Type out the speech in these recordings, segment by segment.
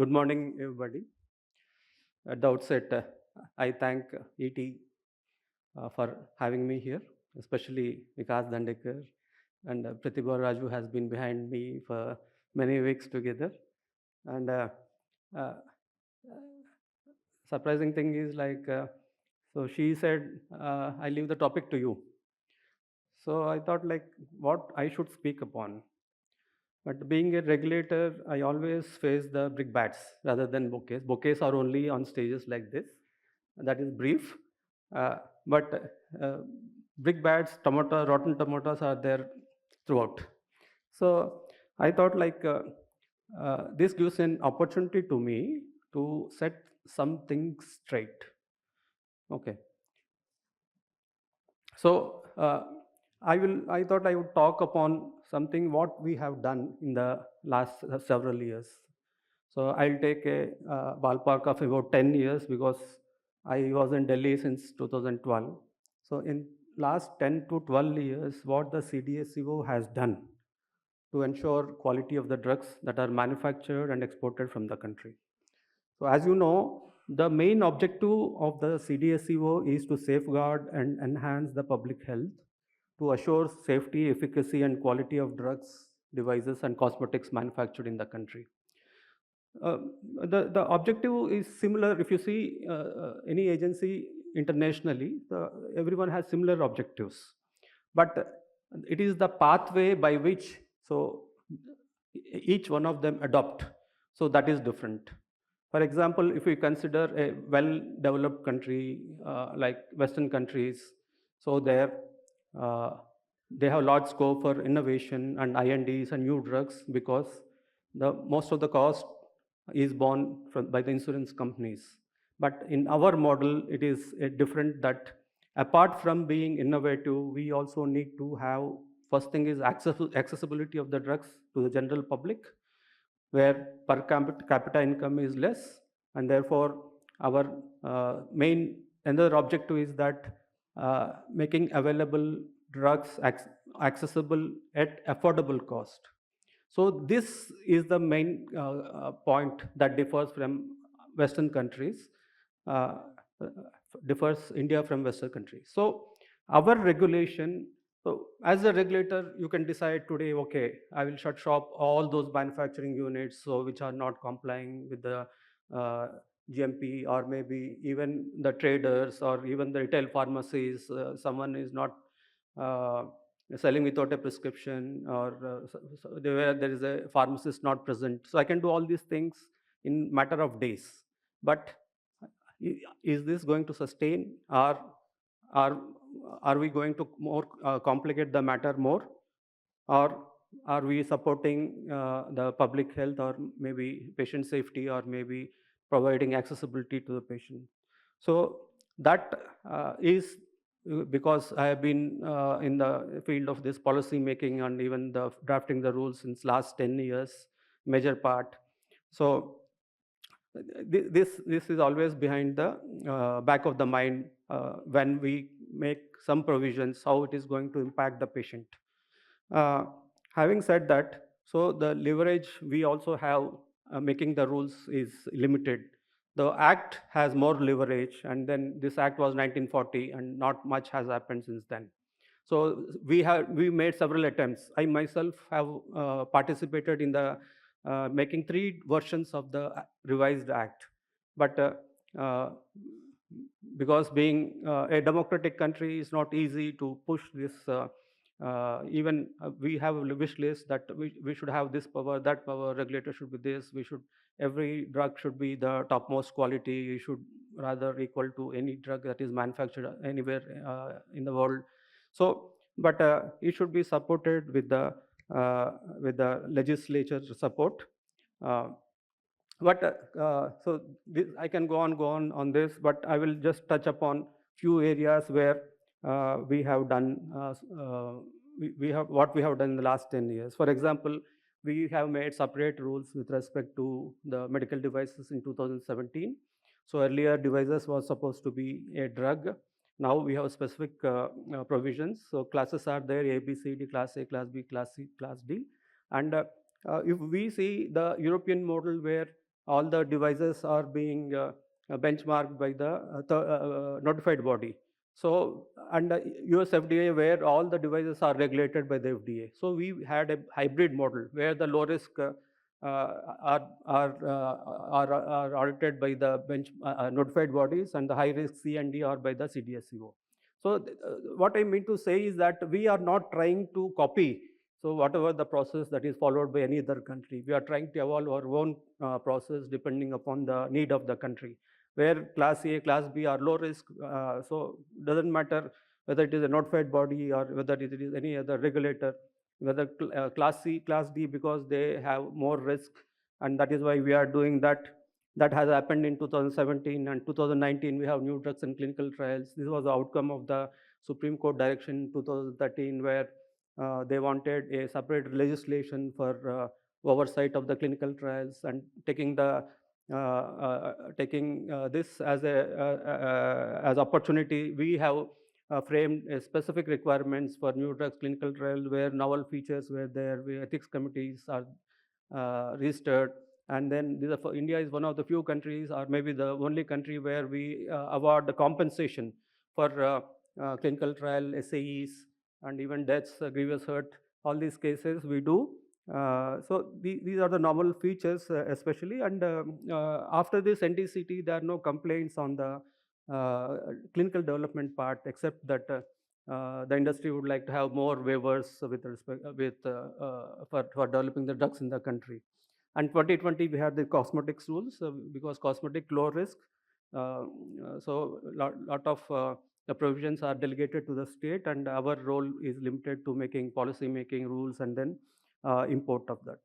Good morning, everybody. At the outset, I thank ET for having me here, especially Vikas Dandekar and Pratibha Raju has been behind me for many weeks together. And uh, surprising thing is so she said, I leave the topic to you. So I thought like what I should speak upon. But being a regulator, I always face the brickbats rather than bouquets. Bouquets are only on stages like this. That is brief. Uh, but brickbats, tomato, rotten tomatoes are there throughout. So I thought this gives an opportunity to me to set something straight. Okay. So I thought I would talk upon something what we have done in the last several years. So I'll take a ballpark of about 10 years because I was in Delhi since 2012. So in last 10 to 12 years, what the CDSCO has done to ensure quality of the drugs that are manufactured and exported from the country. So as you know, the main objective of the CDSCO is to safeguard and enhance the public health, to assure safety, efficacy, and quality of drugs, devices, and cosmetics manufactured in the country. Uh, the objective is similar. If you see any agency internationally, everyone has similar objectives, but it is the pathway by which so each one of them adopt. So that is different. For example, if we consider a well-developed country like Western countries, so there uh, they have large scope for innovation and INDs and new drugs because the most of the cost is borne by the insurance companies. But in our model, it is different that apart from being innovative, we also need to have first thing is accessibility of the drugs to the general public, where per capita income is less, and therefore our main another objective is that making available drugs accessible at affordable cost. So this is the main point that differs from Western countries, uh, differs India from Western countries. So our regulation, so as a regulator, you can decide today, okay, I will shut shop all those manufacturing units so which are not complying with the uh, GMP, or maybe even the traders or even the retail pharmacies, someone is not uh, selling without a prescription, or where there is a pharmacist not present. So I can do all these things in matter of days. But is this going to sustain, or are are we going to more complicate the matter more, or are we supporting the public health, or maybe patient safety, or maybe providing accessibility to the patient? So that is because I have been in the field of this policy making and even the drafting the rules since last 10 years, major part. So this is always behind the back of the mind when we make some provisions, how it is going to impact the patient. uh, Having said that, so the leverage we also have making the rules is limited. The act has more leverage, and then this act was 1940, and not much has happened since then. So we made several attempts. I myself have participated in the making three versions of the revised act, but uh, because being a democratic country is not easy to push this. Even we have a wish list that we should have this power, that power, regulator should be this, we should, every drug should be the topmost quality, you should rather equal to any drug that is manufactured anywhere in the world. So but it should be supported with the legislature support. uh, but I can go on this, but I will just touch upon few areas where we have done we have what we have done in the last 10 years. For example, we have made separate rules with respect to the medical devices in 2017. So earlier devices was supposed to be a drug. Now we have specific provisions. So classes are there: A, B, C, D, class A, class B, class C, class D. And if we see the European model, where all the devices are being benchmarked by the notified body. So, and US FDA, where all the devices are regulated by the FDA. So we had a hybrid model where the low risk are audited by the notified bodies, and the high risk C and D are by the CDSCO. So what I mean to say is that we are not trying to copy, so whatever the process that is followed by any other country, we are trying to evolve our own process depending upon the need of the country. Where class A, class B are low risk, so doesn't matter whether it is a notified body or whether it is any other regulator, whether class C, class D, because they have more risk, and that is why we are doing that. That has happened in 2017 and 2019. We have new drugs and clinical trials. This was the outcome of the Supreme Court direction in 2013, where they wanted a separate legislation for oversight of the clinical trials, and taking this as a as opportunity. We have framed specific requirements for new drugs clinical trial, where novel features were there, where ethics committees are registered. And then India is one of the few countries, or maybe the only country, where we award the compensation for clinical trial SAEs and even deaths, grievous hurt. All these cases we do. So these are the novel features, especially. And after this NDCT, there are no complaints on the clinical development part, except that the industry would like to have more waivers with respect for developing the drugs in the country. And 2020 we had the cosmetics rules, because cosmetic low risk. So lot of the provisions are delegated to the state, and our role is limited to making policy making rules and then import of that.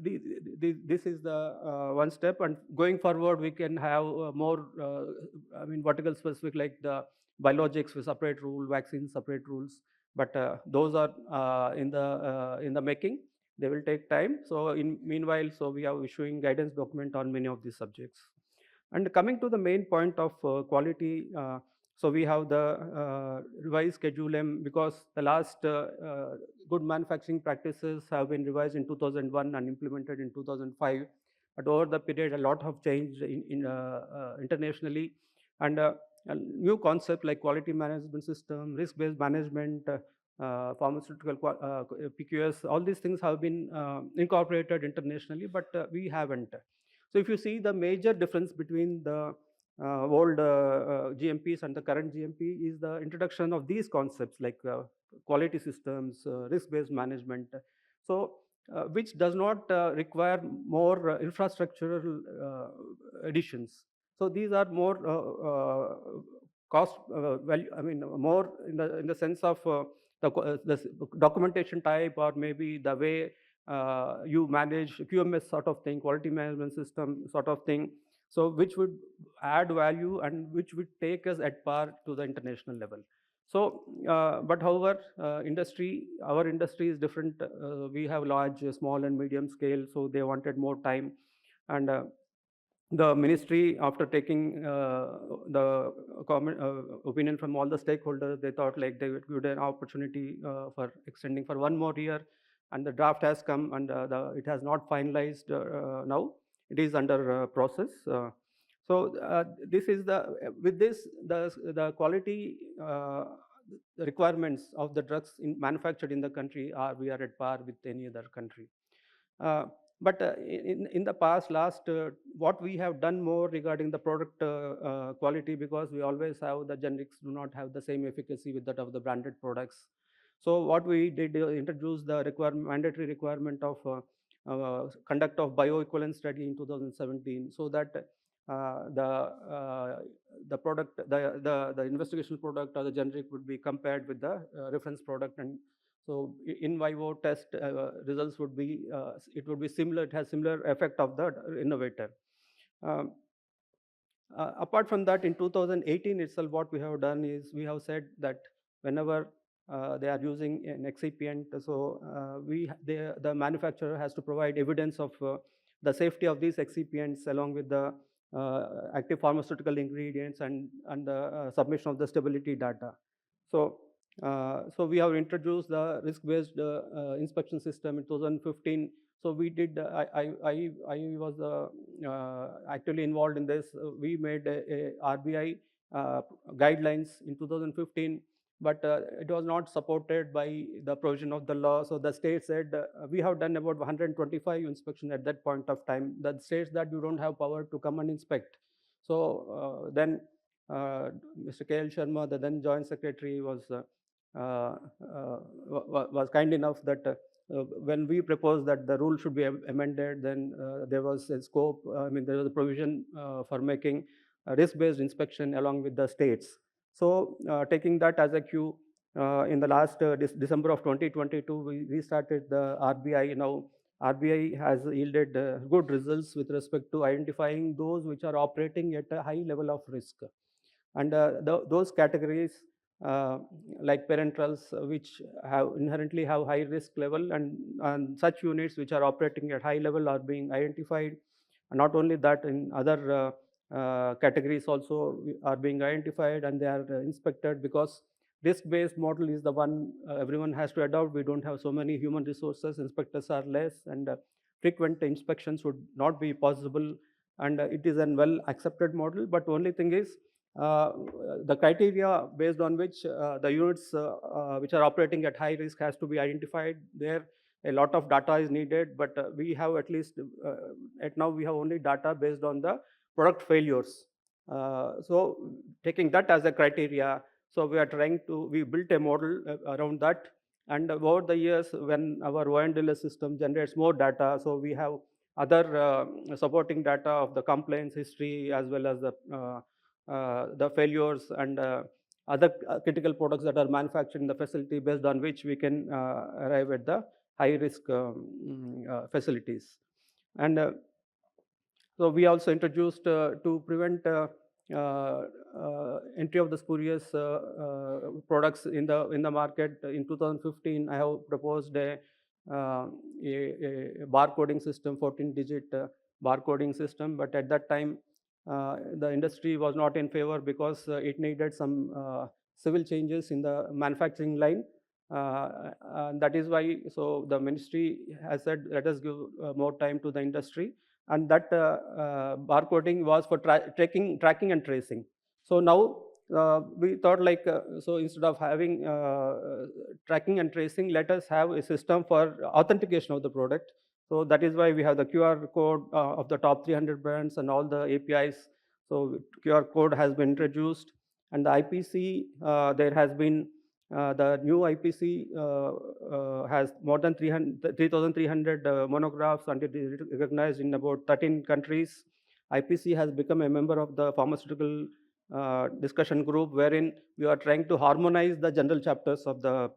This is the one step, and going forward we can have more vertical specific, like the biologics with separate rule, vaccines separate rules. But those are in the making. They will take time. So in meanwhile, so we are issuing guidance document on many of these subjects. And coming to the main point of quality, so we have the revised Schedule M, because the last good manufacturing practices have been revised in 2001 and implemented in 2005. But over the period, a lot have changed internationally, and a new concept like quality management system, risk-based management, pharmaceutical PQS, all these things have been incorporated internationally, but we haven't. So if you see the major difference between the old GMPs and the current GMP is the introduction of these concepts like quality systems, risk-based management. So which does not require more infrastructural additions. So these are more cost value. More in the sense of the documentation type, or maybe the way you manage QMS sort of thing, quality management system sort of thing. So which would add value and which would take us at par to the international level. So, but however, our industry is different. We have large, small, and medium scale, so they wanted more time. And the ministry, after taking the opinion from all the stakeholders, they thought like they would give an opportunity for extending for one more year. And the draft has come, and it has not finalized now. It is under process. So this is with this the quality requirements of the drugs manufactured in the country we are at par with any other country. But in the past, what we have done more regarding the product quality, because we always have the generics do not have the same efficacy with that of the branded products. So what we did introduce the mandatory requirement of conduct of bioequivalence study in 2017, so that the product, the investigational product or the generic would be compared with the reference product, and so in vivo test results would be it would be similar. It has similar effect of the innovator. Um, Apart from that, in 2018 itself, what we have done is we have said that whenever they are using an excipient, so the manufacturer has to provide evidence of the safety of these excipients along with the active pharmaceutical ingredients and the submission of the stability data. So, so we have introduced the risk-based inspection system in 2015, So we did. I was actually involved in this. We made a RBI guidelines in 2015, but it was not supported by the provision of the law. So the state said we have done about 125 inspection at that point of time. The states that you don't have power to come and inspect. So then Mr. K.L. Sharma, the then Joint Secretary, was kind enough that when we proposed that the rule should be amended, then there was a scope. There was a provision for making risk-based inspection along with the states. So taking that as a cue, in the last December of 2022, we restarted the RBI. Now, RBI has yielded good results with respect to identifying those which are operating at a high level of risk. And those categories like parenterals, which inherently have high risk level, and such units which are operating at high level are being identified. And not only that, in other categories also are being identified, and they are inspected, because risk-based model is the one everyone has to adopt. We don't have so many human resources, inspectors are less, and frequent inspections would not be possible, and it is a well accepted model. But only thing is, the criteria based on which the units which are operating at high risk has to be identified. There a lot of data is needed, but we have at least at now we have only data based on the product failures. So taking that as a criteria, so we built a model around that. And over the years, when our ONDLS system generates more data, so we have other supporting data of the complaints history, as well as the failures and other critical products that are manufactured in the facility, based on which we can arrive at the high risk facilities. And so we also introduced to prevent entry of the spurious products in the market. In 2015, I have proposed a barcoding system, 14-digit barcoding system. But at that time, the industry was not in favor, because it needed some civil changes in the manufacturing line. And that is why, so the ministry has said, let us give more time to the industry. And that barcoding was for tracking and tracing. So now we thought, like, so instead of having tracking and tracing, let us have a system for authentication of the product. So that is why we have the QR code of the top 300 brands and all the APIs. So QR code has been introduced, and the IPC, there has been the new IPC has more than 3,300 monographs, and it is recognized in about 13 countries. IPC has become a member of the pharmaceutical discussion group, wherein we are trying to harmonize the general chapters of the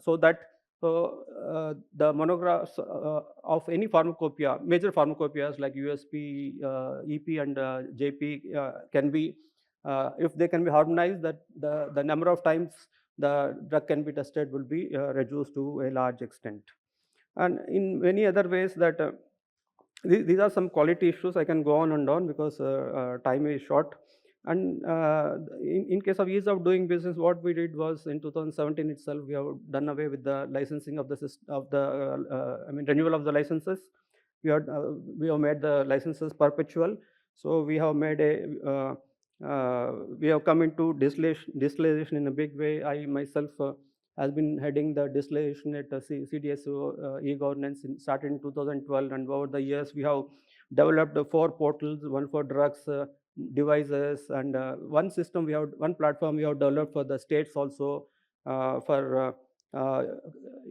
so that the monographs of any pharmacopoeia, major pharmacopoeias like USP, EP, and JP can be, if they can be harmonized, that the number of times the drug can be tested will be reduced to a large extent. And in many other ways, that these are some quality issues. I can go on and on, because time is short. And in case of ease of doing business, what we did was, in 2017 itself, we have done away with the licensing of the renewal of the licenses. We have made the licenses perpetual. So we have made we have come into digitalization in a big way. I myself has been heading the digitalization at CDSCO e-governance, started in 2012, and over the years we have developed 4 portals, one for drugs, devices, and one platform we have developed for the states also, for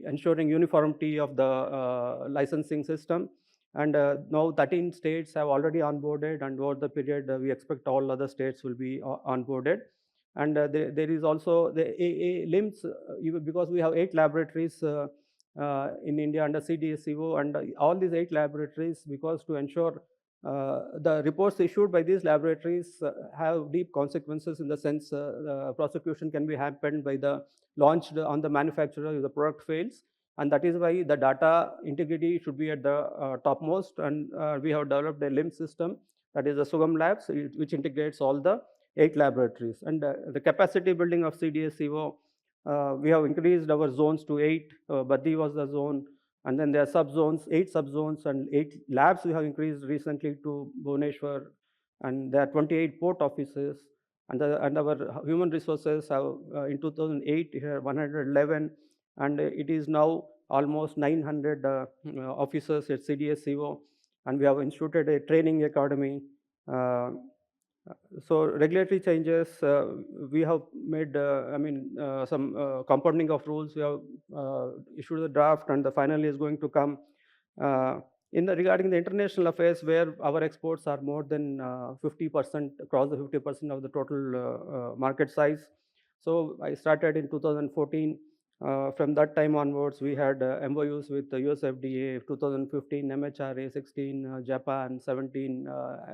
ensuring uniformity of the licensing system. And now 13 states have already onboarded, and over the period we expect all other states will be onboarded. And there is also the LIMS, because we have 8 laboratories in India under CDSCO, and all these 8 laboratories, because to ensure the reports issued by these laboratories have deep consequences, in the sense prosecution can be happened by the launched on the manufacturer if the product fails. And that is why the data integrity should be at the topmost. And we have developed a LIMS system, that is the Sugam Labs, which integrates all the 8 laboratories. And the capacity building of CDSCO, we have increased our zones to 8. Badi was the zone, And then there are subzones, 8 subzones, and 8 labs we have increased recently to Bhubaneswar, and there are 28 port offices. And our human resources have, in 2008, here 111, and it is now almost 900 officers at CDSCO, and we have instituted a training academy. Uh, so regulatory changes, we have made, some compounding of rules. We have issued the draft, and the final is going to come. Uh, regarding the international affairs, where our exports are more than 50%, across the 50% of the total market size. So I started in 2014. From that time onwards, we had MOUs with the US FDA, 2015 MHRA, 16 Japan, 17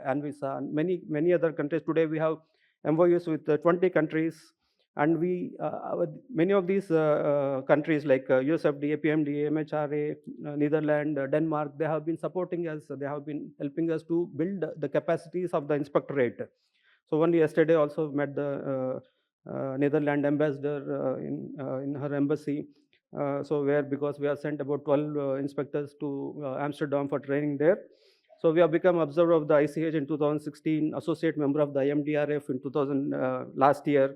ANVISA, and many other countries. Today we have MOUs with 20 countries, and many of these countries like US FDA, PMDA, MHRA, Netherlands, Denmark, they have been supporting us. They have been helping us to build the capacities of the inspectorate. So only yesterday also met the Netherlands ambassador in her embassy. Because we have sent about 12 inspectors to Amsterdam for training there. So we have become observer of the ICH in 2016, associate member of the IMDRF in 2000 last year.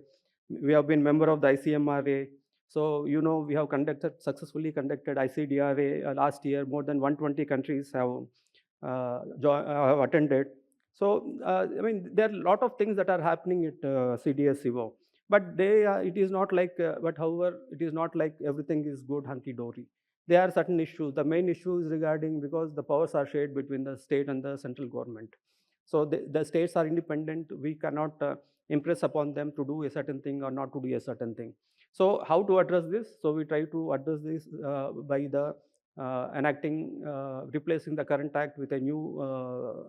We have been member of the ICMRA. So we have successfully conducted ICDRA last year. More than 120 countries have attended. So there are a lot of things that are happening at CDSCO, but it is not like. However, it is not like everything is good hunky dory. There are certain issues. The main issue is regarding, because the powers are shared between the state and the central government. So the states are independent. We cannot impress upon them to do a certain thing or not to do a certain thing. So how to address this? So we try to address this by the replacing the current act with a new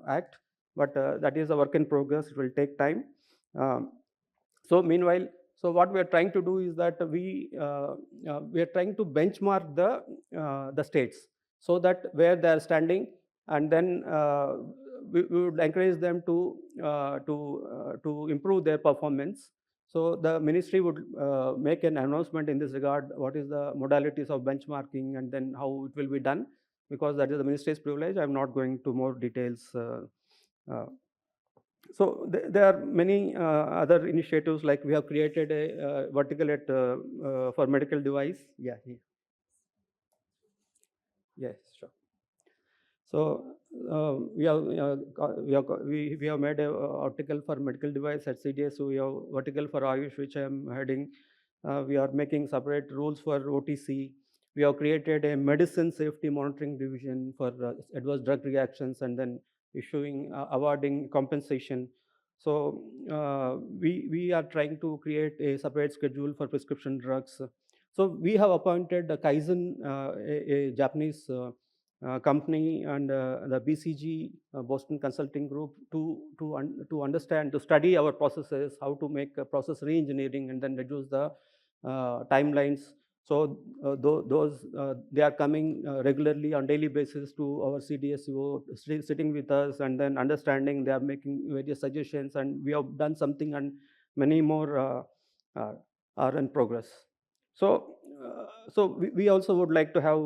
act. But that is a work in progress. It will take time. So meanwhile, what we are trying to do is that we are trying to benchmark the states, so that where they are standing, and then we would encourage them to improve their performance. So the ministry would make an announcement in this regard, what is the modalities of benchmarking, and then how it will be done, because that is the ministry's privilege. I'm not going to more details. So there are many other initiatives, like we have created a vertical for medical device. Yeah. Yes, sure. So we have made a article for medical device at CDS. So we have vertical for Ayush, which I am heading. We are making separate rules for OTC. We have created a medicine safety monitoring division for adverse drug reactions, and then awarding compensation. So we are trying to create a separate schedule for prescription drugs. So we have appointed Kaizen, a Japanese company, and the BCG, Boston Consulting Group, to understand, to study our processes, how to make process re-engineering and then reduce the timelines. So they are coming regularly on daily basis to our CDSCO, sitting with us and then understanding. They are making various suggestions, and we have done something, and many more are in progress. So we also would like to have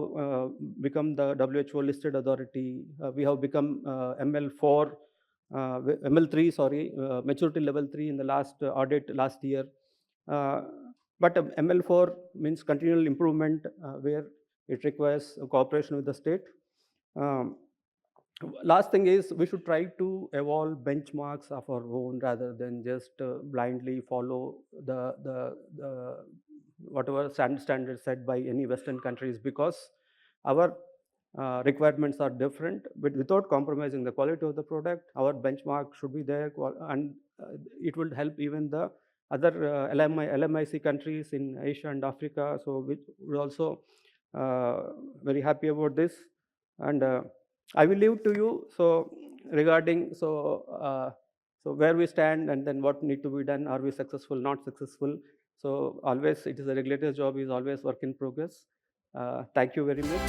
become the WHO listed authority. We have become ML3, sorry, maturity level 3 in the last audit last year. But ML4 means continual improvement, where it requires cooperation with the state. Last thing is, we should try to evolve benchmarks of our own, rather than just blindly follow the whatever standards set by any Western countries, because our requirements are different. But without compromising the quality of the product, our benchmark should be there, and it will help even the other LMIC countries in Asia and Africa. So we're also very happy about this. And I will leave to you. So regarding where we stand, and then what need to be done. Are we successful, not successful? So always, it is a regulator's job is always work in progress. Thank you very much.